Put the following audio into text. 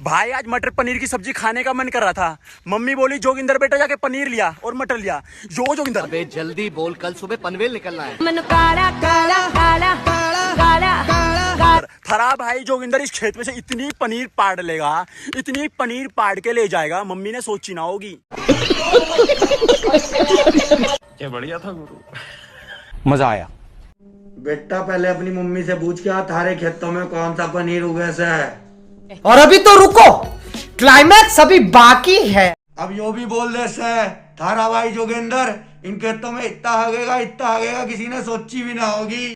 भाई आज मटर पनीर की सब्जी खाने का मन कर रहा था। मम्मी बोली जोगिंदर बेटा जाके पनीर लिया और मटर लिया। जोगिंदर अबे जल्दी बोल, कल सुबह पनवेल निकलना है। मन काला काला काला काला काला। फरा भाई जोगिंदर इस खेत में से इतनी पनीर पाड़ लेगा, इतनी पनीर पाड़ के ले जाएगा, मम्मी ने सोची ना होगी। क्या बढ़िया था गुरु, मजा आया। बेटा पहले अपनी मम्मी से पूछ के थारे खेतों में कौन सा पनीर उगे से है। और अभी तो रुको, क्लाइमैक्स अभी बाकी है। अब यो भी बोल दे से थारा भाई जोगिंदर इन खेतों में इतना हगेगा किसी ने सोची भी ना होगी।